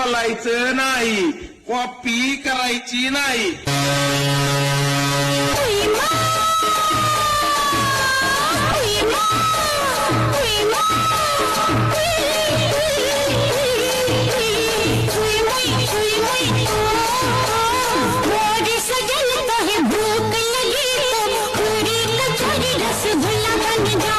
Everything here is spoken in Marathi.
बोलायचं नाही, कॉपी करायची नाही. भूख लगी तो पूरी कचौरी रसगुल्ला बन जा.